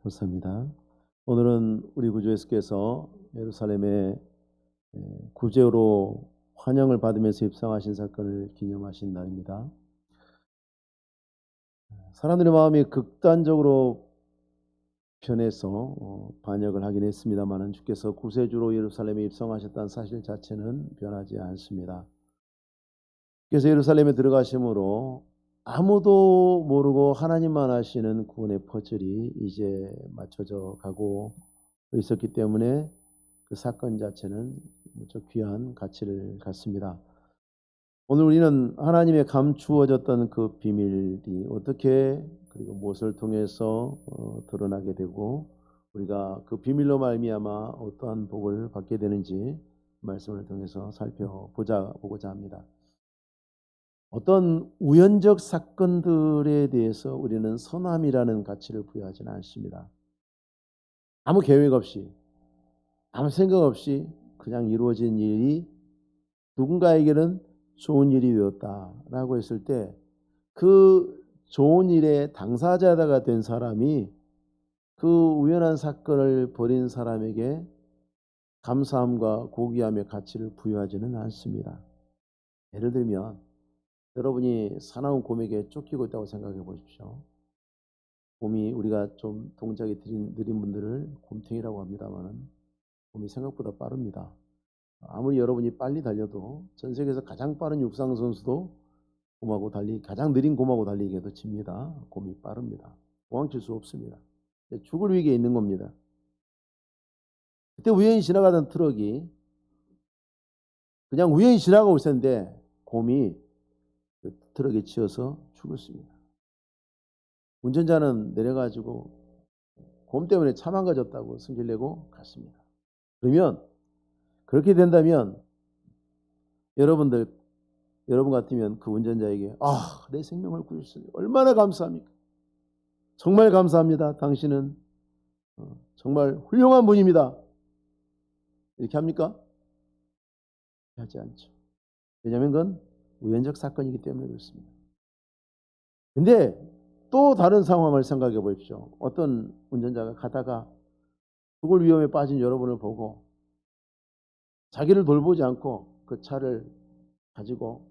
감사합니다. 오늘은 우리 구주 예수께서 예루살렘에 구제로 환영을 받으면서 입성하신 사건을 기념하신 날입니다. 사람들의 마음이 극단적으로 변해서 반역을 하긴 했습니다만 주께서 구세주로 예루살렘에 입성하셨다는 사실 자체는 변하지 않습니다. 그래서 예루살렘에 들어가심으로 아무도 모르고 하나님만 아시는 구원의 퍼즐이 이제 맞춰져 가고 있었기 때문에 그 사건 자체는 무척 귀한 가치를 갖습니다. 오늘 우리는 하나님의 감추어졌던 그 비밀이 어떻게 그리고 무엇을 통해서 드러나게 되고 우리가 그 비밀로 말미암아 어떠한 복을 받게 되는지 말씀을 통해서 살펴보고자 합니다. 어떤 우연적 사건들에 대해서 우리는 선함이라는 가치를 부여하지는 않습니다. 아무 계획 없이 아무 생각 없이 그냥 이루어진 일이 누군가에게는 좋은 일이 되었다라고 했을 때 그 좋은 일의 당사자가 된 사람이 그 우연한 사건을 벌인 사람에게 감사함과 고귀함의 가치를 부여하지는 않습니다. 예를 들면 여러분이 사나운 곰에게 쫓기고 있다고 생각해 보십시오. 곰이 우리가 좀 동작이 느린 분들을 곰탱이라고 합니다만 곰이 생각보다 빠릅니다. 아무리 여러분이 빨리 달려도 전 세계에서 가장 빠른 육상 선수도 가장 느린 곰하고 달리기에도 집니다. 곰이 빠릅니다. 도망칠 수 없습니다. 죽을 위기에 있는 겁니다. 그때 우연히 지나가던 트럭이 그냥 우연히 지나가고 있었는데 곰이 그 트럭에 치여서 죽었습니다. 운전자는 내려가지고 곰 때문에 차 망가졌다고 승질내고 갔습니다. 그러면 그렇게 된다면 여러분 같으면 그 운전자에게 내 생명을 구해주셨으니 얼마나 감사합니까? 정말 감사합니다. 당신은 정말 훌륭한 분입니다. 이렇게 합니까? 하지 않죠. 왜냐하면 그건 우연적 사건이기 때문에 그렇습니다. 근데 또 다른 상황을 생각해 보십시오. 어떤 운전자가 가다가 죽을 위험에 빠진 여러분을 보고 자기를 돌보지 않고 그 차를 가지고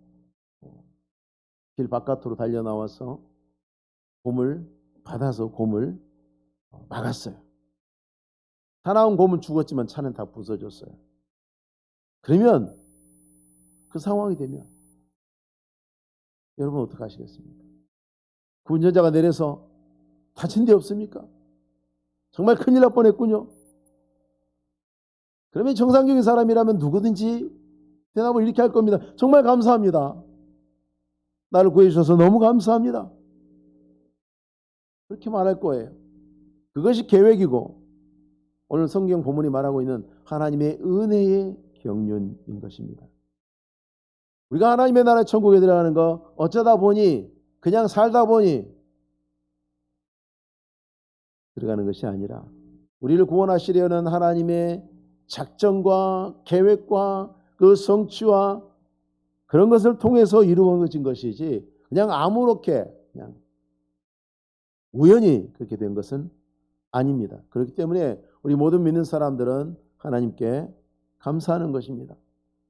길 바깥으로 달려 나와서 곰을 막았어요. 사나운 곰은 죽었지만 차는 다 부서졌어요. 그러면 그 상황이 되면 여러분 어떻게 하시겠습니까? 그 운전자가 내려서 다친 데 없습니까? 정말 큰일 날 뻔했군요. 그러면 정상적인 사람이라면 누구든지 대답을 이렇게 할 겁니다. 정말 감사합니다. 나를 구해주셔서 너무 감사합니다. 그렇게 말할 거예요. 그것이 계획이고 오늘 성경 본문이 말하고 있는 하나님의 은혜의 경륜인 것입니다. 우리가 하나님의 나라 천국에 들어가는 거 어쩌다 보니 그냥 살다 보니 들어가는 것이 아니라 우리를 구원하시려는 하나님의 작정과 계획과 그 성취와 그런 것을 통해서 이루어진 것이지 그냥 아무렇게 그냥 우연히 그렇게 된 것은 아닙니다. 그렇기 때문에 우리 모든 믿는 사람들은 하나님께 감사하는 것입니다.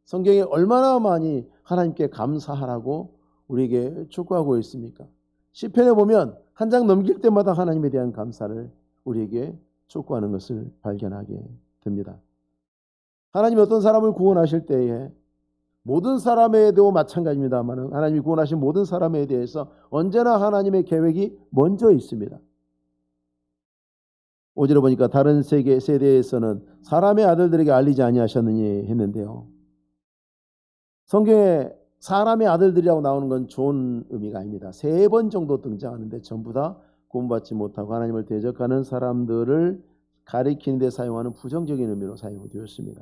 성경에 얼마나 많이 하나님께 감사하라고 우리에게 촉구하고 있습니까? 시편에 보면 한 장 넘길 때마다 하나님에 대한 감사를 우리에게 촉구하는 것을 발견하게 됩니다. 하나님이 어떤 사람을 구원하실 때에 모든 사람에도 마찬가지입니다만 하나님이 구원하신 모든 사람에 대해서 언제나 하나님의 계획이 먼저 있습니다. 5절에 보니까 다른 세대에서는 사람의 아들들에게 알리지 아니하셨느니 했는데요. 성경에 사람의 아들들이라고 나오는 건 좋은 의미가 아닙니다. 3번 정도 등장하는데 전부 다 구원받지 못하고 하나님을 대적하는 사람들을 가리키는 데 사용하는 부정적인 의미로 사용되었습니다.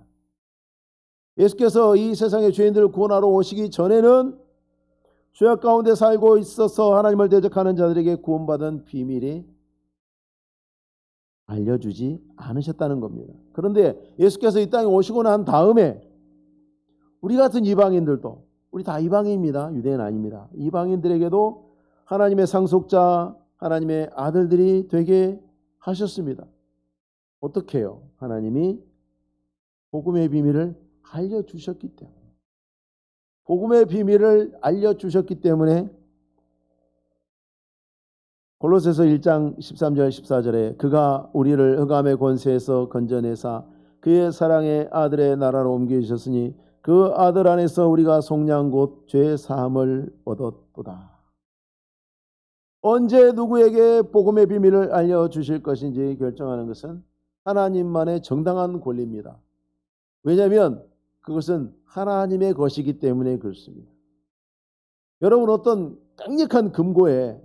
예수께서 이 세상의 죄인들을 구원하러 오시기 전에는 죄악 가운데 살고 있어서 하나님을 대적하는 자들에게 구원받은 비밀이 알려주지 않으셨다는 겁니다. 그런데 예수께서 이 땅에 오시고 난 다음에 우리 같은 이방인들도 우리 다 이방인입니다. 유대인 아닙니다. 이방인들에게도 하나님의 상속자 하나님의 아들들이 되게 하셨습니다. 어떻게 해요? 하나님이 복음의 비밀을 알려주셨기 때문에. 복음의 비밀을 알려주셨기 때문에 골로새서 1장 13절 14절에 그가 우리를 흑암의 권세에서 건져내사 그의 사랑의 아들의 나라로 옮겨주셨으니 그 아들 안에서 우리가 속량 곧 죄 사함을 얻었도다. 언제 누구에게 복음의 비밀을 알려주실 것인지 결정하는 것은 하나님만의 정당한 권리입니다. 왜냐하면 그것은 하나님의 것이기 때문에 그렇습니다. 여러분, 어떤 강력한 금고에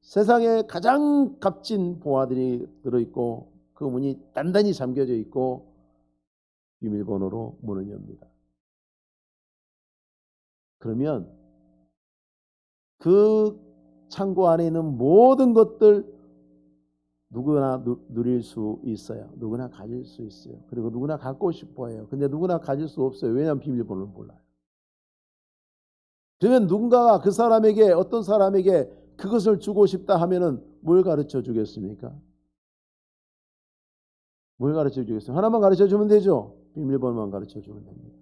세상에 가장 값진 보화들이 들어있고 그 문이 단단히 잠겨져 있고 비밀번호로 문을 엽니다. 그러면 그 창고 안에 있는 모든 것들 누구나 누릴 수 있어요. 누구나 가질 수 있어요. 그리고 누구나 갖고 싶어 해요. 근데 누구나 가질 수 없어요. 왜냐하면 비밀번호를 몰라요. 그러면 누군가가 그 사람에게, 어떤 사람에게 그것을 주고 싶다 하면은 뭘 가르쳐 주겠습니까? 뭘 가르쳐 주겠어요? 하나만 가르쳐 주면 되죠. 비밀번호만 가르쳐 주면 됩니다.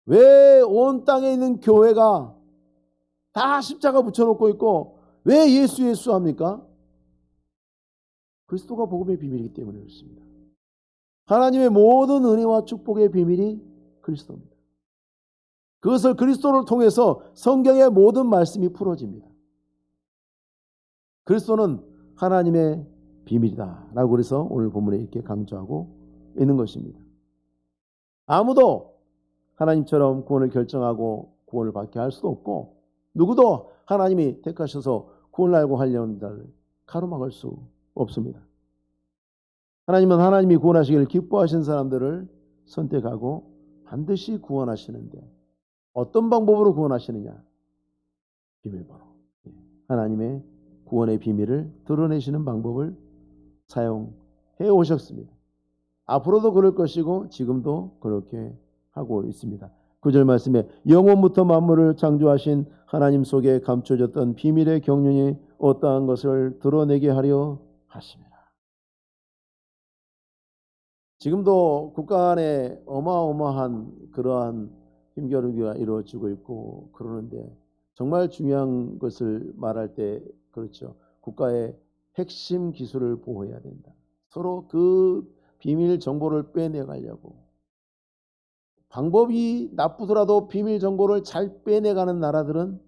왜 온 땅에 있는 교회가 다 십자가 붙여놓고 있고 왜 예수 예수 합니까? 그리스도가 복음의 비밀이기 때문에 그렇습니다. 하나님의 모든 은혜와 축복의 비밀이 그리스도입니다. 그것을 그리스도를 통해서 성경의 모든 말씀이 풀어집니다. 그리스도는 하나님의 비밀이다 라고 그래서 오늘 본문에 이렇게 강조하고 있는 것입니다. 아무도 하나님처럼 구원을 결정하고 구원을 받게 할 수도 없고 누구도 하나님이 택하셔서 구원을 알고 하려는 자를 가로막을 수 없습니다. 하나님은 하나님이 구원하시기를 기뻐하신 사람들을 선택하고 반드시 구원하시는데 어떤 방법으로 구원하시느냐? 비밀번호. 하나님의 구원의 비밀을 드러내시는 방법을 사용해 오셨습니다. 앞으로도 그럴 것이고 지금도 그렇게 하고 있습니다. 9절 말씀에 영원부터 만물을 창조하신 하나님 속에 감춰졌던 비밀의 경륜이 어떠한 것을 드러내게 하려 하십니다. 지금도 국가 안에 어마어마한 그러한 힘겨루기가 이루어지고 있고 그러는데 정말 중요한 것을 말할 때 그렇죠. 국가의 핵심 기술을 보호해야 된다. 서로 그 비밀 정보를 빼내가려고. 방법이 나쁘더라도 비밀 정보를 잘 빼내가는 나라들은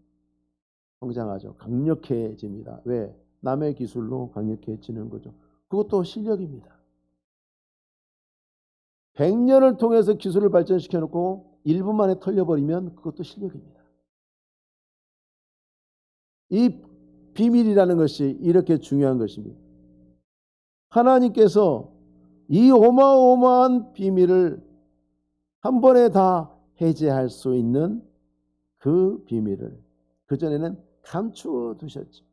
성장하죠. 강력해집니다. 왜? 남의 기술로 강력해지는 거죠. 그것도 실력입니다. 100년을 통해서 기술을 발전시켜 놓고 1분 만에 털려버리면 그것도 실력입니다. 이 비밀이라는 것이 이렇게 중요한 것입니다. 하나님께서 이 어마어마한 비밀을 한 번에 다 해제할 수 있는 그 비밀을 그전에는 감추어 두셨죠.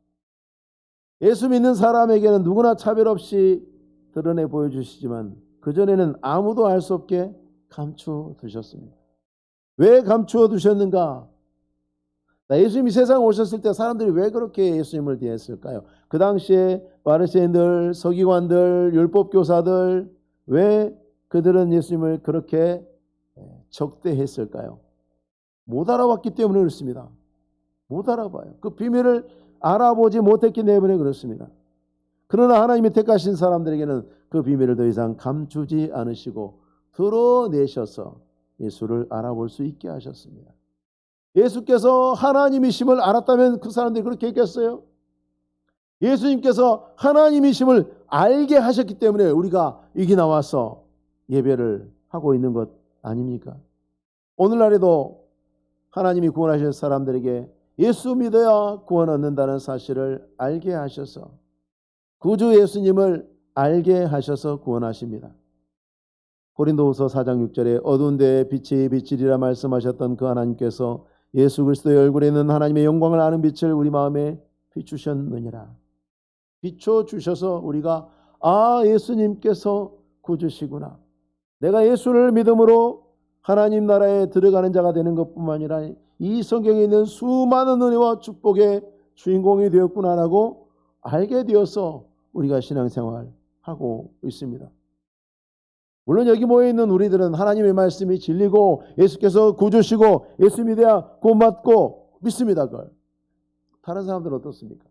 예수 믿는 사람에게는 누구나 차별 없이 드러내 보여주시지만 그전에는 아무도 알 수 없게 감추어 두셨습니다. 왜 감추어 두셨는가? 예수님이 세상에 오셨을 때 사람들이 왜 그렇게 예수님을 대했을까요? 그 당시에 바리새인들, 서기관들, 율법교사들 왜 그들은 예수님을 그렇게 적대했을까요? 못 알아봤기 때문에 그렇습니다. 못 알아봐요. 그 비밀을 알아보지 못했기 때문에 그렇습니다. 그러나 하나님이 택하신 사람들에게는 그 비밀을 더 이상 감추지 않으시고 드러내셔서 예수를 알아볼 수 있게 하셨습니다. 예수께서 하나님이심을 알았다면 그 사람들이 그렇게 했겠어요? 예수님께서 하나님이심을 알게 하셨기 때문에 우리가 여기 나와서 예배를 하고 있는 것 아닙니까? 오늘날에도 하나님이 구원하실 사람들에게 예수 믿어야 구원 얻는다는 사실을 알게 하셔서 구주 예수님을 알게 하셔서 구원하십니다. 고린도후서 4장 6절에 어두운 데에 빛이 비치리라 말씀하셨던 그 하나님께서 예수 그리스도의 얼굴에 있는 하나님의 영광을 아는 빛을 우리 마음에 비추셨느니라. 비춰주셔서 우리가 예수님께서 구주시구나. 내가 예수를 믿음으로 하나님 나라에 들어가는 자가 되는 것뿐만 아니라 이 성경에 있는 수많은 은혜와 축복의 주인공이 되었구나라고 알게 되어서 우리가 신앙생활하고 있습니다. 물론 여기 모여있는 우리들은 하나님의 말씀이 진리고 예수께서 구주시고 예수 믿어야 구원받고 믿습니다. 그걸. 다른 사람들은 어떻습니까?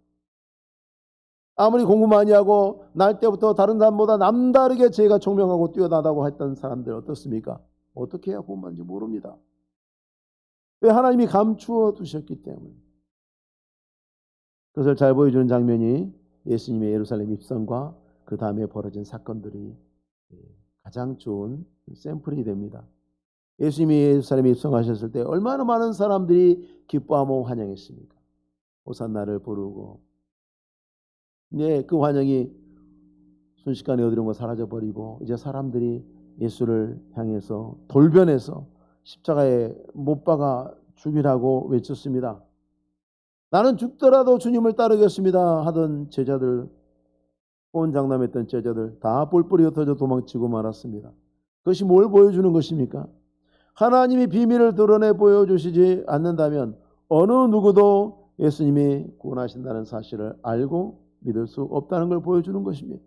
아무리 공부 많이 하고 날 때부터 다른 사람보다 남다르게 제가 총명하고 뛰어나다고 했던 사람들 어떻습니까? 어떻게 해야 구원받는지 모릅니다. 왜? 하나님이 감추어 두셨기 때문에. 그것을 잘 보여주는 장면이 예수님의 예루살렘 입성과 그 다음에 벌어진 사건들이 가장 좋은 샘플이 됩니다. 예수님이 예루살렘에 입성하셨을 때 얼마나 많은 사람들이 기뻐하며 환영했습니까? 호산나를 부르고, 네, 그 환영이 순식간에 어디론가 사라져버리고 이제 사람들이 예수를 향해서 돌변해서 십자가에 못 박아 죽이라고 외쳤습니다. 나는 죽더라도 주님을 따르겠습니다 하던 제자들, 호언장담했던 제자들 다 뿔뿔이 흩어져 도망치고 말았습니다. 그것이 뭘 보여주는 것입니까? 하나님이 비밀을 드러내 보여주시지 않는다면 어느 누구도 예수님이 구원하신다는 사실을 알고 믿을 수 없다는 걸 보여주는 것입니다.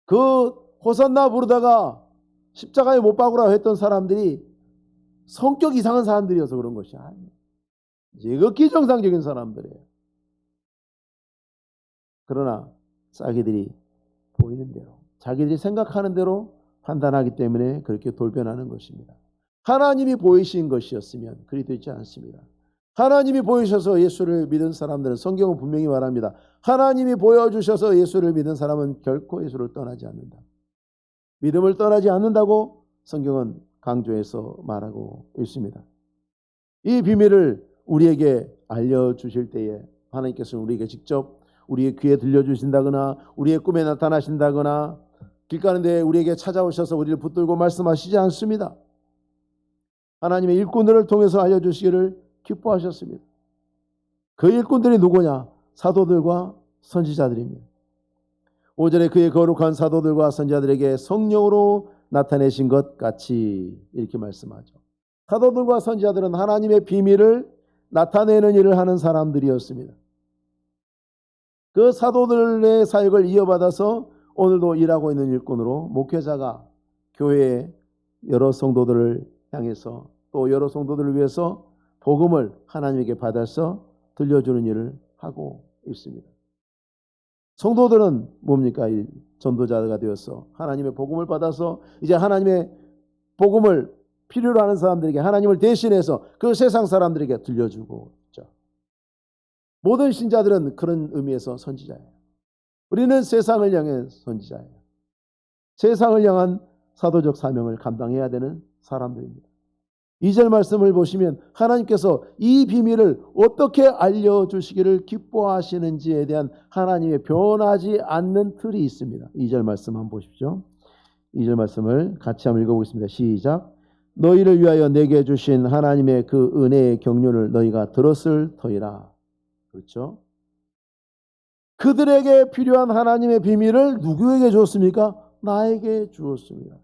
그 호산나 부르다가 십자가에 못 박으라고 했던 사람들이 성격 이상한 사람들이어서 그런 것이 아니에요. 지극히 정상적인 사람들이에요. 그러나 자기들이 보이는 대로, 자기들이 생각하는 대로 판단하기 때문에 그렇게 돌변하는 것입니다. 하나님이 보이신 것이었으면 그리 되지 않습니다. 하나님이 보이셔서 예수를 믿은 사람들은, 성경은 분명히 말합니다. 하나님이 보여주셔서 예수를 믿은 사람은 결코 예수를 떠나지 않는다. 믿음을 떠나지 않는다고 성경은 강조해서 말하고 있습니다. 이 비밀을 우리에게 알려주실 때에 하나님께서는 우리에게 직접 우리의 귀에 들려주신다거나 우리의 꿈에 나타나신다거나 길 가는 데에 우리에게 찾아오셔서 우리를 붙들고 말씀하시지 않습니다. 하나님의 일꾼들을 통해서 알려주시기를 기뻐하셨습니다. 그 일꾼들이 누구냐? 사도들과 선지자들입니다. 5절에 그의 거룩한 사도들과 선지자들에게 성령으로 나타내신 것 같이 이렇게 말씀하죠. 사도들과 선지자들은 하나님의 비밀을 나타내는 일을 하는 사람들이었습니다. 그 사도들의 사역을 이어받아서 오늘도 일하고 있는 일꾼으로 목회자가 교회의 여러 성도들을 향해서 또 여러 성도들을 위해서 복음을 하나님에게 받아서 들려주는 일을 하고 있습니다. 성도들은 뭡니까? 전도자가 되어서 하나님의 복음을 받아서 이제 하나님의 복음을 필요로 하는 사람들에게, 하나님을 대신해서 그 세상 사람들에게 들려주고 있죠. 모든 신자들은 그런 의미에서 선지자예요. 우리는 세상을 향한 선지자예요. 세상을 향한 사도적 사명을 감당해야 되는 사람들입니다. 2절 말씀을 보시면 하나님께서 이 비밀을 어떻게 알려주시기를 기뻐하시는지에 대한 하나님의 변하지 않는 틀이 있습니다. 2절 말씀 한번 보십시오. 2절 말씀을 같이 한번 읽어보겠습니다. 시작. 너희를 위하여 내게 주신 하나님의 그 은혜의 경륜을 너희가 들었을 터이라. 그렇죠? 그들에게 필요한 하나님의 비밀을 누구에게 주었습니까? 나에게 주었습니다.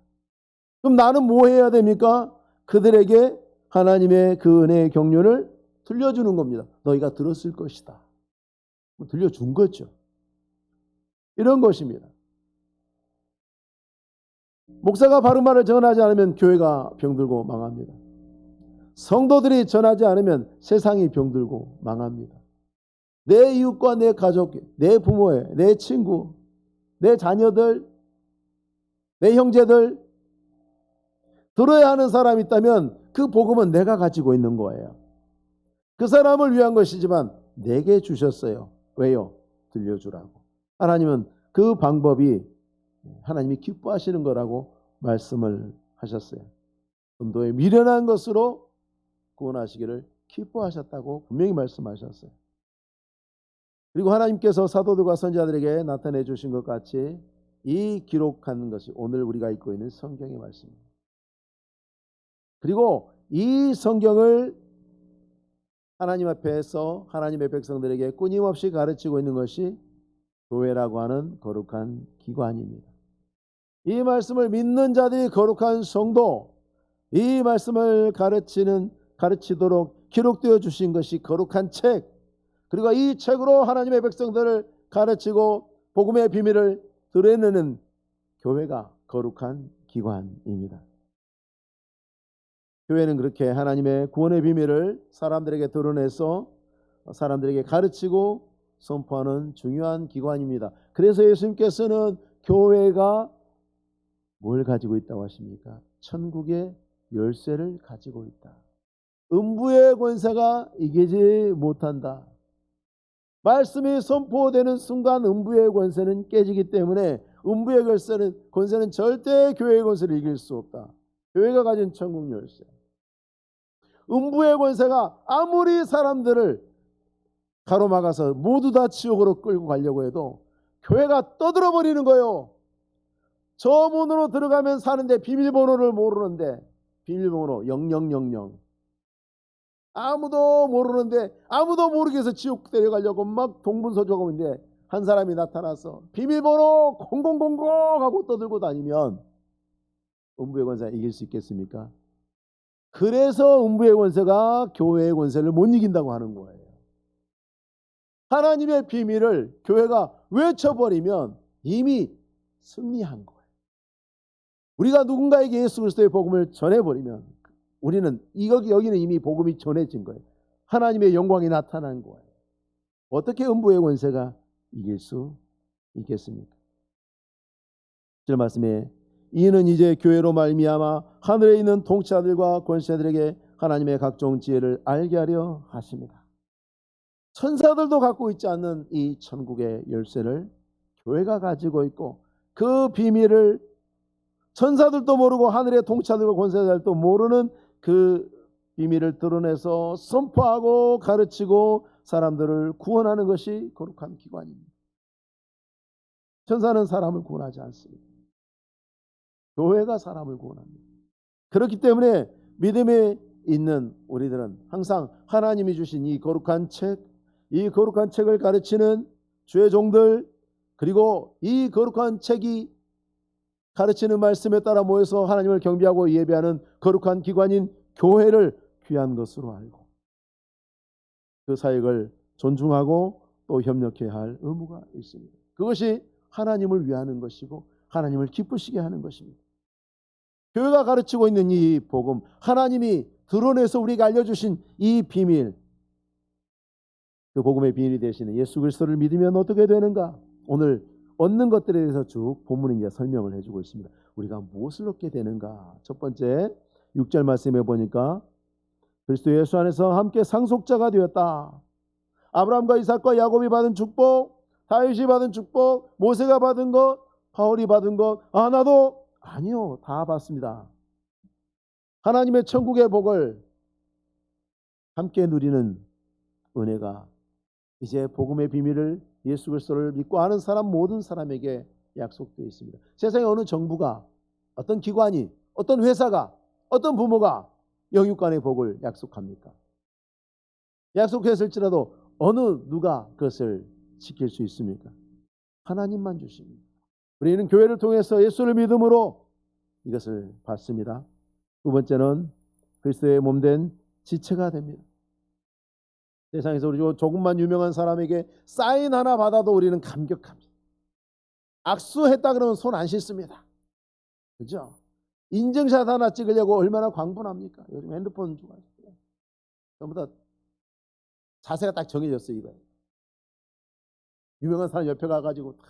그럼 나는 뭐 해야 됩니까? 그들에게 하나님의 그 은혜의 경륜을 들려주는 겁니다. 너희가 들었을 것이다. 들려준 거죠. 이런 것입니다. 목사가 바른 말을 전하지 않으면 교회가 병들고 망합니다. 성도들이 전하지 않으면 세상이 병들고 망합니다. 내 이웃과 내 가족, 내 부모의, 내 친구, 내 자녀들, 내 형제들, 들어야 하는 사람이 있다면 그 복음은 내가 가지고 있는 거예요. 그 사람을 위한 것이지만 내게 주셨어요. 왜요? 들려주라고. 하나님은 그 방법이 하나님이 기뻐하시는 거라고 말씀을 하셨어요. 전도에 미련한 것으로 구원하시기를 기뻐하셨다고 분명히 말씀하셨어요. 그리고 하나님께서 사도들과 선지자들에게 나타내 주신 것 같이 이 기록하는 것이 오늘 우리가 읽고 있는 성경의 말씀입니다. 그리고 이 성경을 하나님 앞에서 하나님의 백성들에게 끊임없이 가르치고 있는 것이 교회라고 하는 거룩한 기관입니다. 이 말씀을 믿는 자들이 거룩한 성도, 이 말씀을 가르치도록 기록되어 주신 것이 거룩한 책, 그리고 이 책으로 하나님의 백성들을 가르치고 복음의 비밀을 드러내는 교회가 거룩한 기관입니다. 교회는 그렇게 하나님의 구원의 비밀을 사람들에게 드러내서 사람들에게 가르치고 선포하는 중요한 기관입니다. 그래서 예수님께서는 교회가 뭘 가지고 있다고 하십니까? 천국의 열쇠를 가지고 있다. 음부의 권세가 이기지 못한다. 말씀이 선포되는 순간 음부의 권세는 깨지기 때문에 음부의 권세는 절대 교회의 권세를 이길 수 없다. 교회가 가진 천국 열쇠. 음부의 권세가 아무리 사람들을 가로막아서 모두 다 지옥으로 끌고 가려고 해도 교회가 떠들어 버리는 거예요. 저 문으로 들어가면 사는데 비밀번호를 모르는데 비밀번호 0000 아무도 모르는데 아무도 모르게 해서 지옥 데려가려고 막 동분서주하고 있는데 한 사람이 나타나서 비밀번호 0000 하고 떠들고 다니면 음부의 권세가 이길 수 있겠습니까? 그래서 음부의 권세가 교회의 권세를 못 이긴다고 하는 거예요. 하나님의 비밀을 교회가 외쳐버리면 이미 승리한 거예요. 우리가 누군가에게 예수 그리스도의 복음을 전해버리면 우리는 여기는 이미 복음이 전해진 거예요. 하나님의 영광이 나타난 거예요. 어떻게 음부의 권세가 이길 수 있겠습니까? 7절 말씀에 이는 이제 교회로 말미암아 하늘에 있는 통치자들과 권세들에게 하나님의 각종 지혜를 알게 하려 하십니다. 천사들도 갖고 있지 않는 이 천국의 열쇠를 교회가 가지고 있고 그 비밀을 천사들도 모르고 하늘의 통치자들과 권세자들도 모르는 그 비밀을 드러내서 선포하고 가르치고 사람들을 구원하는 것이 거룩한 기관입니다. 천사는 사람을 구원하지 않습니다. 교회가 사람을 구원합니다. 그렇기 때문에 믿음에 있는 우리들은 항상 하나님이 주신 이 거룩한 책을 가르치는 주의 종들, 그리고 이 거룩한 책이 가르치는 말씀에 따라 모여서 하나님을 경배하고 예배하는 거룩한 기관인 교회를 귀한 것으로 알고 그 사역을 존중하고 또 협력해야 할 의무가 있습니다. 그것이 하나님을 위하는 것이고 하나님을 기쁘시게 하는 것입니다. 교회가 가르치고 있는 이 복음, 하나님이 드러내서 우리에게 알려주신 이 비밀, 그 복음의 비밀이 되시는 예수 그리스도를 믿으면 어떻게 되는가? 오늘 얻는 것들에 대해서 쭉 본문이 이제 설명을 해주고 있습니다. 우리가 무엇을 얻게 되는가? 첫 번째 6절 말씀에 보니까 그리스도 예수 안에서 함께 상속자가 되었다. 아브라함과 이삭과 야곱이 받은 축복, 다윗이 받은 축복, 모세가 받은 것, 바울이 받은 것, 나도 아니요, 다 받습니다. 하나님의 천국의 복을 함께 누리는 은혜가 이제 복음의 비밀을 예수 그리스도를 믿고 아는 사람 모든 사람에게 약속되어 있습니다. 세상에 어느 정부가, 어떤 기관이, 어떤 회사가, 어떤 부모가 영육간의 복을 약속합니까? 약속했을지라도 누가 그것을 지킬 수 있습니까? 하나님만 주십니다. 우리는 교회를 통해서 예수를 믿음으로 이것을 받습니다. 두 번째는 그리스도의 몸된 지체가 됩니다. 세상에서 우리 조금만 유명한 사람에게 사인 하나 받아도 우리는 감격합니다. 악수했다 그러면 손 안 씻습니다. 그죠? 인증샷 하나 찍으려고 얼마나 광분합니까? 요즘 핸드폰 좋아요. 전부 다 자세가 딱 정해졌어요. 이거예요. 유명한 사람 옆에 가가지고 다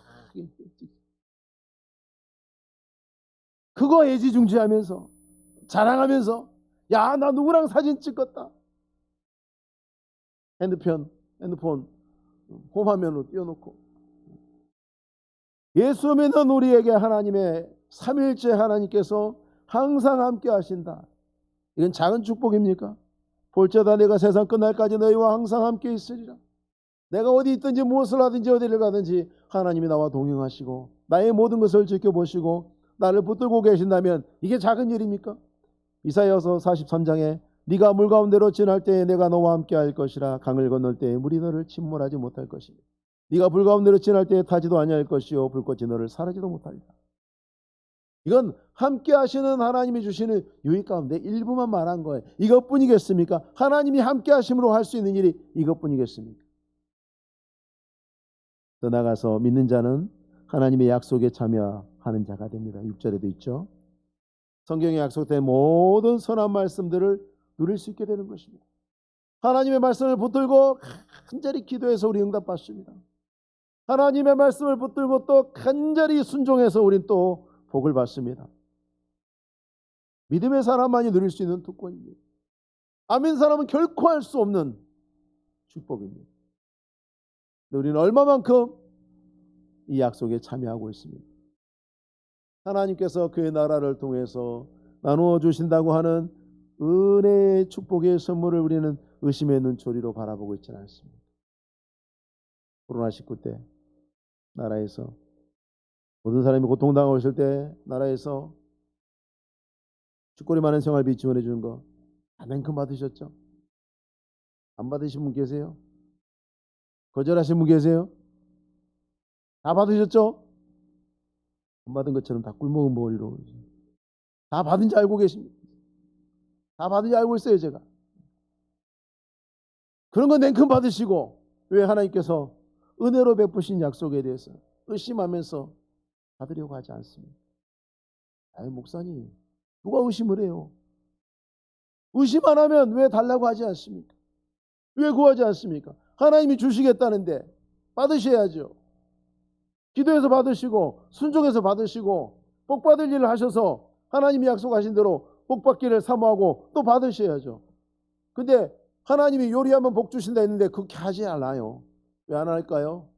그거 애지중지하면서 자랑하면서 야, 나 누구랑 사진 찍었다. 핸드폰 홈화면으로 띄워놓고 예수 믿는 우리에게 하나님의 삼일째 하나님께서 항상 함께 하신다. 이건 작은 축복입니까? 볼지어다 내가 세상 끝날까지 너희와 항상 함께 있으리라. 내가 어디 있든지 무엇을 하든지 어디를 가든지 하나님이 나와 동행하시고 나의 모든 것을 지켜보시고 나를 붙들고 계신다면 이게 작은 일입니까? 이사야서 43장에 네가 물 가운데로 지날 때에 내가 너와 함께 할 것이라. 강을 건널 때에 물이 너를 침몰하지 못할 것이니 네가 불 가운데로 지날 때에 타지도 아니할 것이요 불꽃이 너를 사르지도 못하리라. 이건 함께 하시는 하나님이 주시는 유익 가운데 일부만 말한 거예요. 이것뿐이겠습니까? 하나님이 함께 하심으로 할 수 있는 일이 이것뿐이겠습니까? 더 나아가서 믿는 자는 하나님의 약속에 참여하는 자가 됩니다. 6절에도 있죠. 성경에 약속된 모든 선한 말씀들을 누릴 수 있게 되는 것입니다. 하나님의 말씀을 붙들고 간절히 기도해서 우리 응답받습니다. 하나님의 말씀을 붙들고 또 간절히 순종해서 우린 또 복을 받습니다. 믿음의 사람만이 누릴 수 있는 특권입니다. 아멘 사람은 결코 할 수 없는 축복입니다. 우리는 얼마만큼 이 약속에 참여하고 있습니다. 하나님께서 그의 나라를 통해서 나누어 주신다고 하는 은혜의 축복의 선물을 우리는 의심의 눈초리로 바라보고 있지는 않습니다. 코로나19 때 나라에서 모든 사람이 고통당하고 있을 때 나라에서 죽거리 많은 생활비 지원해 주는 거 아멘큼 받으셨죠? 안 받으신 분 계세요? 거절하신 분 계세요? 다 받으셨죠? 안 받은 것처럼 다 꿀먹은 머리로 다 받은 줄 알고 계십니다. 다 받은 줄 알고 있어요. 제가 그런 건 냉큼 받으시고 왜 하나님께서 은혜로 베푸신 약속에 대해서 의심하면서 받으려고 하지 않습니다. 아이 목사님 누가 의심을 해요? 의심 안 하면 왜 달라고 하지 않습니까? 왜 구하지 않습니까? 하나님이 주시겠다는데 받으셔야죠. 기도해서 받으시고 순종해서 받으시고 복 받을 일을 하셔서 하나님이 약속하신 대로 복 받기를 사모하고 또 받으셔야죠. 근데 하나님이 요리하면 복 주신다 했는데 그렇게 하지 않아요. 왜 안 할까요?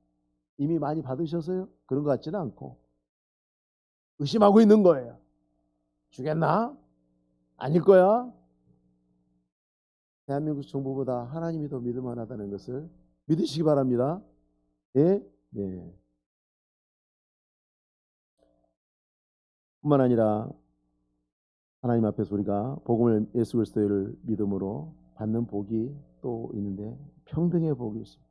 이미 많이 받으셔서요? 그런 것 같지는 않고 의심하고 있는 거예요. 주겠나? 아닐 거야? 대한민국 정부보다 하나님이 더 믿을만하다는 것을 믿으시기 바랍니다. 예? 네. 뿐만 아니라 하나님 앞에서 우리가 복음을 예수 그리스도를 믿음으로 받는 복이 또 있는데 평등의 복이 있습니다.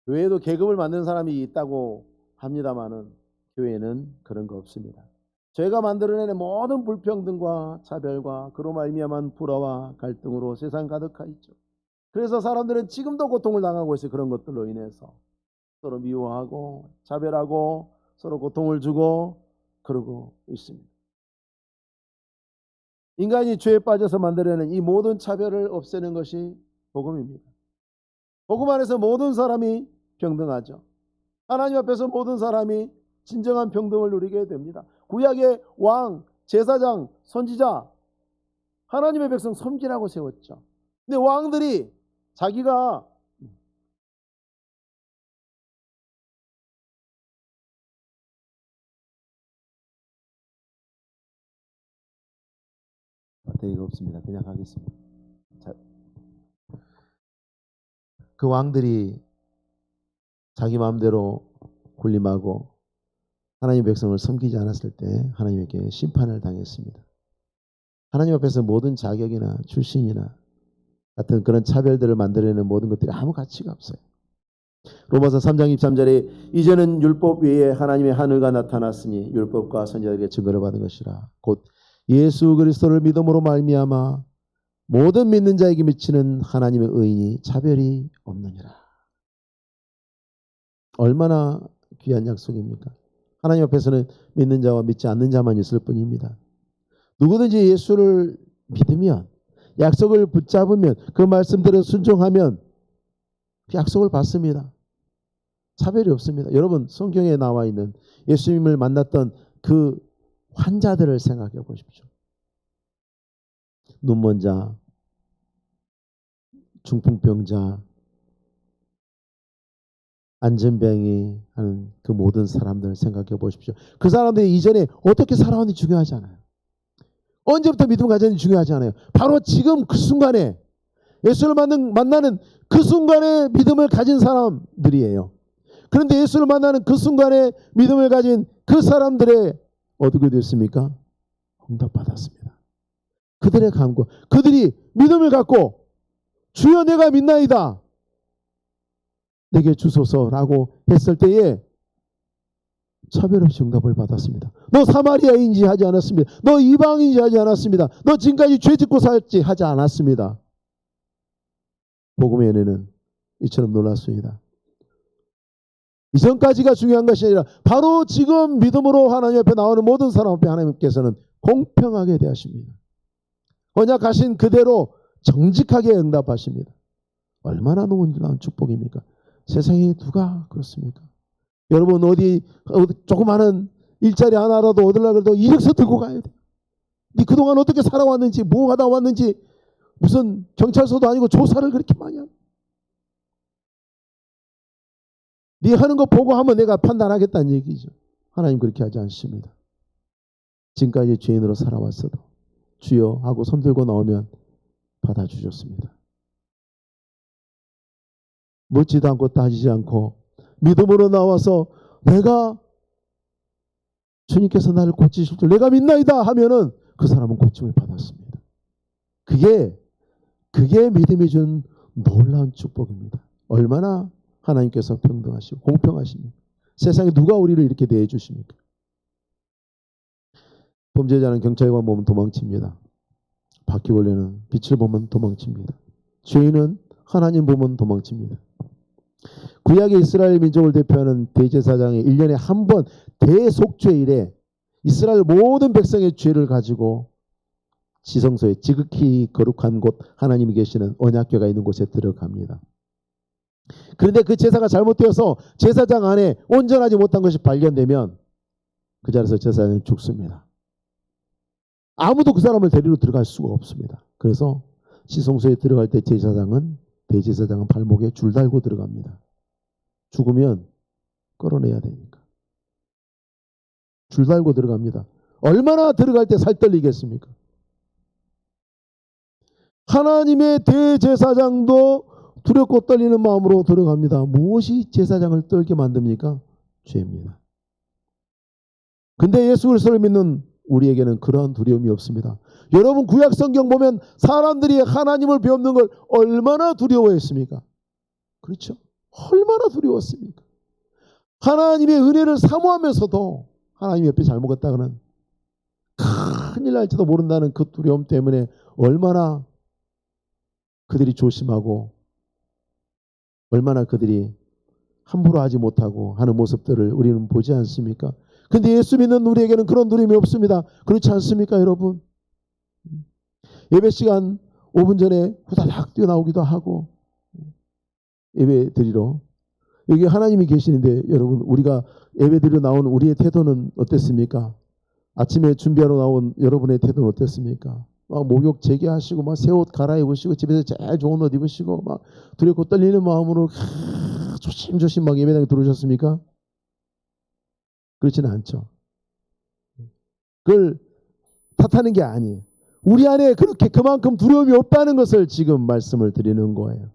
교회에도 계급을 만드는 사람이 있다고 합니다마는 교회는 그런 거 없습니다. 죄가 만들어내는 모든 불평등과 차별과 그로 말미암은 불화와 갈등으로 세상 가득하 있죠. 그래서 사람들은 지금도 고통을 당하고 있어요. 그런 것들로 인해서 서로 미워하고 차별하고 서로 고통을 주고 그러고 있습니다. 인간이 죄에 빠져서 만들어내는 이 모든 차별을 없애는 것이 복음입니다. 복음 안에서 모든 사람이 평등하죠. 하나님 앞에서 모든 사람이 진정한 평등을 누리게 됩니다. 구약의 왕, 제사장, 선지자 하나님의 백성 섬기라고 세웠죠. 근데 왕들이 자기가 배터리가 없습니다. 그냥 하겠습니다. 자, 그 왕들이 자기 마음대로 군림하고 하나님 백성을 섬기지 않았을 때 하나님에게 심판을 당했습니다. 하나님 앞에서 모든 자격이나 출신이나 같은 그런 차별들을 만들어내는 모든 것들이 아무 가치가 없어요. 로마서 3장 23절에 이제는 율법 외에 하나님의 하늘가 나타났으니 율법과 선지자에게 증거를 받은 것이라 곧 예수 그리스도를 믿음으로 말미암아 모든 믿는 자에게 미치는 하나님의 의인이 차별이 없느니라. 얼마나 귀한 약속입니까? 하나님 앞에서는 믿는 자와 믿지 않는 자만 있을 뿐입니다. 누구든지 예수를 믿으면 약속을 붙잡으면 그 말씀대로 순종하면 그 약속을 받습니다. 차별이 없습니다. 여러분 성경에 나와 있는 예수님을 만났던 그 환자들을 생각해 보십시오. 눈먼 자, 중풍병자, 안전병이 하는 그 모든 사람들을 생각해 보십시오. 그 사람들이 이전에 어떻게 살아왔는지 중요하지 않아요. 언제부터 믿음을 가졌는지 중요하지 않아요. 바로 지금 그 순간에 예수를 만나는 그 순간에 믿음을 가진 사람들이에요. 그런데 예수를 만나는 그 순간에 믿음을 가진 그 사람들의 어떻게 됐습니까? 응답받았습니다. 그들의 간구, 그들이 믿음을 갖고 주여 내가 믿나이다. 내게 주소서라고 했을 때에 차별 없이 응답을 받았습니다. 너 사마리아인지 하지 않았습니다. 너 이방인지 하지 않았습니다. 너 지금까지 죄 짓고 살지 하지 않았습니다. 복음의 은혜는 이처럼 놀랐습니다. 이전까지가 중요한 것이 아니라 바로 지금 믿음으로 하나님 앞에 나오는 모든 사람 앞에 하나님께서는 공평하게 대하십니다. 언약하신 그대로 정직하게 응답하십니다. 얼마나 놀라운 축복입니까? 세상에 누가 그렇습니까? 여러분 어디 조그마한 일자리 하나라도 얻으려고 해도 이력서 들고 가야 돼. 네 그동안 어떻게 살아왔는지 뭐 하다 왔는지 무슨 경찰서도 아니고 조사를 그렇게 많이 합니다. 네 하는 거 보고 하면 내가 판단하겠다는 얘기죠. 하나님 그렇게 하지 않습니다. 지금까지 죄인으로 살아왔어도 주여 하고 손 들고 나오면 받아주셨습니다. 묻지도 않고 따지지 않고 믿음으로 나와서 내가 주님께서 나를 고치실 줄 내가 믿나이다 하면은 그 사람은 고침을 받았습니다. 그게 믿음이 준 놀라운 축복입니다. 얼마나 하나님께서 평등하시고 공평하십니까? 세상에 누가 우리를 이렇게 대해 주십니까? 범죄자는 경찰관 보면 도망칩니다. 바퀴벌레는 빛을 보면 도망칩니다. 죄인은 하나님 보면 도망칩니다. 구약의 이스라엘 민족을 대표하는 대제사장이 1년에 한 번 대속죄일에 이스라엘 모든 백성의 죄를 가지고 지성소에 지극히 거룩한 곳 하나님이 계시는 언약궤가 있는 곳에 들어갑니다. 그런데 그 제사가 잘못되어서 제사장 안에 온전하지 못한 것이 발견되면 그 자리에서 제사장이 죽습니다. 아무도 그 사람을 데리러 들어갈 수가 없습니다. 그래서 지성소에 들어갈 때 대제사장은 발목에 줄 달고 들어갑니다. 죽으면 끌어내야 되니까. 줄 달고 들어갑니다. 얼마나 들어갈 때 살 떨리겠습니까? 하나님의 대제사장도 두렵고 떨리는 마음으로 들어갑니다. 무엇이 제사장을 떨게 만듭니까? 죄입니다. 근데 예수 그리스도를 믿는 우리에게는 그러한 두려움이 없습니다. 여러분 구약 성경 보면 사람들이 하나님을 배우는 걸 얼마나 두려워했습니까? 그렇죠? 얼마나 두려웠습니까? 하나님의 은혜를 사모하면서도 하나님 옆에 잘못 갔다가는 큰일 날지도 모른다는 그 두려움 때문에 얼마나 그들이 조심하고 얼마나 그들이 함부로 하지 못하고 하는 모습들을 우리는 보지 않습니까? 근데 예수 믿는 우리에게는 그런 두려움이 없습니다. 그렇지 않습니까, 여러분? 예배 시간 5분 전에 후다닥 뛰어나오기도 하고 예배 드리러 여기 하나님이 계시는데 여러분 우리가 예배 드리러 나온 우리의 태도는 어땠습니까? 아침에 준비하러 나온 여러분의 태도는 어땠습니까? 막 목욕 재개하시고 막 새 옷 갈아입으시고 집에서 제일 좋은 옷 입으시고 막 두렵고 떨리는 마음으로 조심조심 막 예배당에 들어오셨습니까? 그렇지는 않죠. 그걸 탓하는 게 아니에요. 우리 안에 그렇게 그만큼 두려움이 없다는 것을 지금 말씀을 드리는 거예요.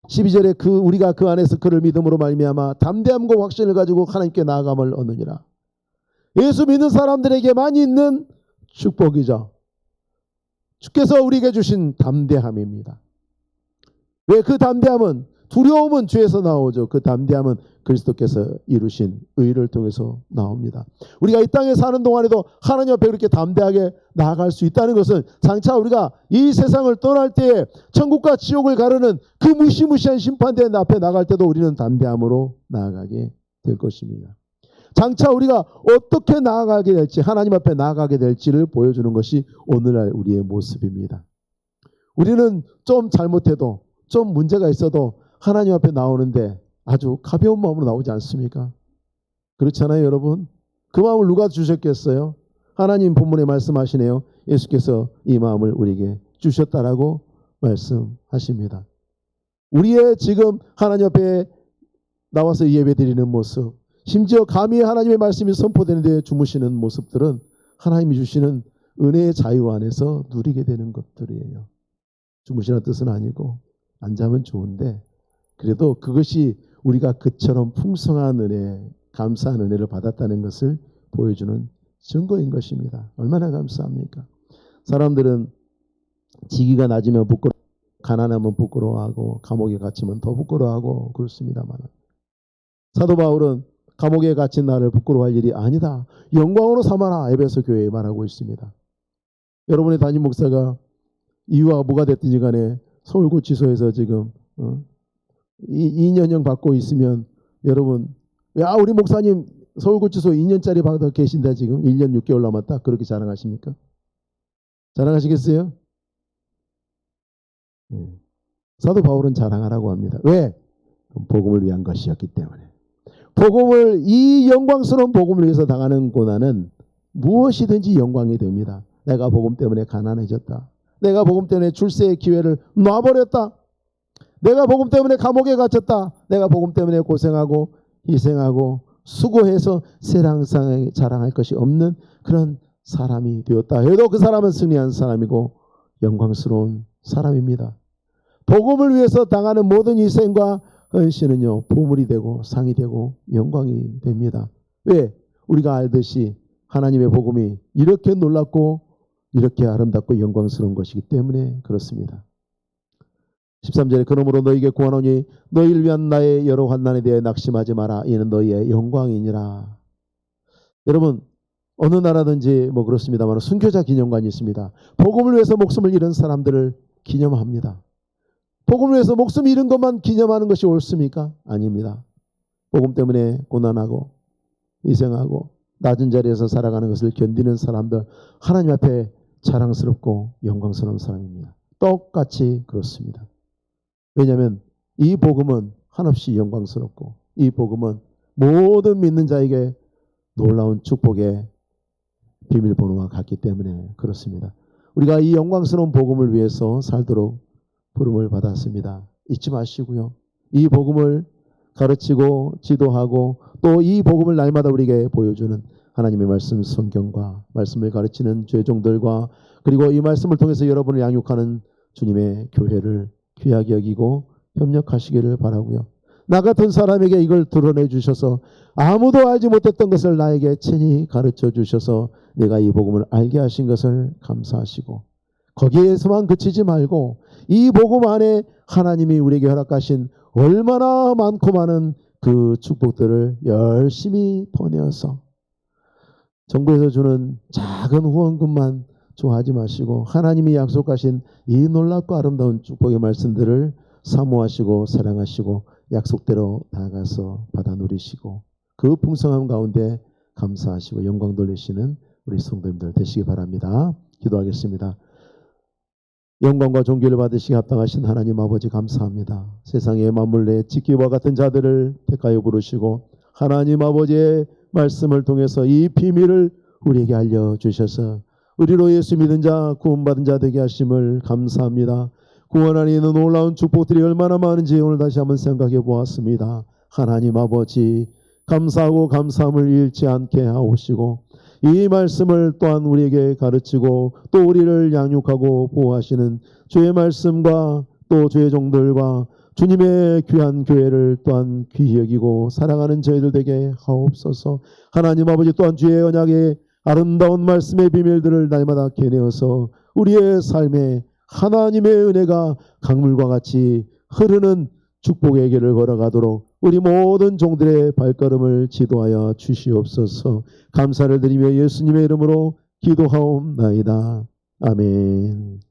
12절에 우리가 그 안에서 그를 믿음으로 말미암아 담대함과 확신을 가지고 하나님께 나아감을 얻느니라. 예수 믿는 사람들에게만 있는 축복이죠. 주께서 우리에게 주신 담대함입니다. 왜 그 담대함은 두려움은 죄에서 나오죠. 그 담대함은 그리스도께서 이루신 의를 통해서 나옵니다. 우리가 이 땅에 사는 동안에도 하나님 앞에 그렇게 담대하게 나아갈 수 있다는 것은 장차 우리가 이 세상을 떠날 때에 천국과 지옥을 가르는 그 무시무시한 심판대 앞에 나갈 때도 우리는 담대함으로 나아가게 될 것입니다. 장차 우리가 어떻게 나아가게 될지 하나님 앞에 나아가게 될지를 보여주는 것이 오늘날 우리의 모습입니다. 우리는 좀 잘못해도 좀 문제가 있어도 하나님 앞에 나오는데 아주 가벼운 마음으로 나오지 않습니까? 그렇잖아요, 여러분. 그 마음을 누가 주셨겠어요? 하나님 본문에 말씀하시네요. 예수께서 이 마음을 우리에게 주셨다라고 말씀하십니다. 우리의 지금 하나님 앞에 나와서 예배 드리는 모습, 심지어 감히 하나님의 말씀이 선포되는데 주무시는 모습들은 하나님이 주시는 은혜의 자유 안에서 누리게 되는 것들이에요. 주무시는 뜻은 아니고 안 자면 좋은데 그래도 그것이 우리가 그처럼 풍성한 은혜, 감사한 은혜를 받았다는 것을 보여주는 증거인 것입니다. 얼마나 감사합니까? 사람들은 지기가 낮으면 가난하면 부끄러워하고 감옥에 갇히면 더 부끄러워하고 그렇습니다만 사도 바울은 감옥에 갇힌 나를 부끄러워할 일이 아니다. 영광으로 삼아라. 에베소 교회에 말하고 있습니다. 여러분의 담임 목사가 이유가 뭐가 됐든지 간에 서울구치소에서 지금 2년형 받고 있으면 여러분 야, 우리 목사님 서울구치소 2년짜리 받아 계신다 지금. 1년 6개월 남았다. 그렇게 자랑하십니까? 자랑하시겠어요? 사도 바울은 자랑하라고 합니다. 왜? 복음을 위한 것이었기 때문에. 복음을, 이 영광스러운 복음을 위해서 당하는 고난은 무엇이든지 영광이 됩니다. 내가 복음 때문에 가난해졌다. 내가 복음 때문에 출세의 기회를 놔버렸다. 내가 복음 때문에 감옥에 갇혔다. 내가 복음 때문에 고생하고 희생하고 수고해서 세상상에 자랑할 것이 없는 그런 사람이 되었다 해도 그 사람은 승리한 사람이고 영광스러운 사람입니다. 복음을 위해서 당하는 모든 희생과 헌신은요, 보물이 되고 상이 되고 영광이 됩니다. 왜? 우리가 알듯이 하나님의 복음이 이렇게 놀랍고 이렇게 아름답고 영광스러운 것이기 때문에 그렇습니다. 13절에 그러므로 너희에게 구하노니 너희를 위한 나의 여러 환난에 대해 낙심하지 마라. 이는 너희의 영광이니라. 여러분, 어느 나라든지 뭐 그렇습니다만 순교자 기념관이 있습니다. 복음을 위해서 목숨을 잃은 사람들을 기념합니다. 복음을 위해서 목숨 잃은 것만 기념하는 것이 옳습니까? 아닙니다. 복음 때문에 고난하고 희생하고 낮은 자리에서 살아가는 것을 견디는 사람들, 하나님 앞에 자랑스럽고 영광스러운 사람입니다. 똑같이 그렇습니다. 왜냐하면 이 복음은 한없이 영광스럽고 이 복음은 모든 믿는 자에게 놀라운 축복의 비밀번호와 같기 때문에 그렇습니다. 우리가 이 영광스러운 복음을 위해서 살도록 부름을 받았습니다. 잊지 마시고요. 이 복음을 가르치고 지도하고 또 이 복음을 날마다 우리에게 보여주는 하나님의 말씀 성경과 말씀을 가르치는 죄종들과 그리고 이 말씀을 통해서 여러분을 양육하는 주님의 교회를 귀하게 여기고 협력하시기를 바라고요. 나 같은 사람에게 이걸 드러내 주셔서 아무도 알지 못했던 것을 나에게 친히 가르쳐 주셔서 내가 이 복음을 알게 하신 것을 감사하시고 거기에서만 그치지 말고 이 복음 안에 하나님이 우리에게 허락하신 얼마나 많고 많은 그 축복들을 열심히 퍼내어서 정부에서 주는 작은 후원금만 좋아하지 마시고 하나님이 약속하신 이 놀랍고 아름다운 축복의 말씀들을 사모하시고 사랑하시고 약속대로 나아가서 받아 누리시고 그 풍성함 가운데 감사하시고 영광 돌리시는 우리 성도님들 되시기 바랍니다. 기도하겠습니다. 영광과 존귀를 받으시기 합당하신 하나님 아버지 감사합니다. 세상의 만물 내 지키와 같은 자들을 택하여 부르시고 하나님 아버지의 말씀을 통해서 이 비밀을 우리에게 알려주셔서 우리로 예수 믿은 자 구원받은 자 되게 하심을 감사합니다. 구원 안에 있는 놀라운 축복들이 얼마나 많은지 오늘 다시 한번 생각해 보았습니다. 하나님 아버지 감사하고 감사함을 잃지 않게 하옵시고 이 말씀을 또한 우리에게 가르치고 또 우리를 양육하고 보호하시는 주의 말씀과 또 주의 종들과 주님의 귀한 교회를 또한 귀히 여기고 사랑하는 저희들 되게 하옵소서. 하나님 아버지 또한 주의 언약의 아름다운 말씀의 비밀들을 날마다 캐내어서 우리의 삶에 하나님의 은혜가 강물과 같이 흐르는 축복의 길을 걸어가도록 우리 모든 종들의 발걸음을 지도하여 주시옵소서. 감사를 드리며 예수님의 이름으로 기도하옵나이다. 아멘.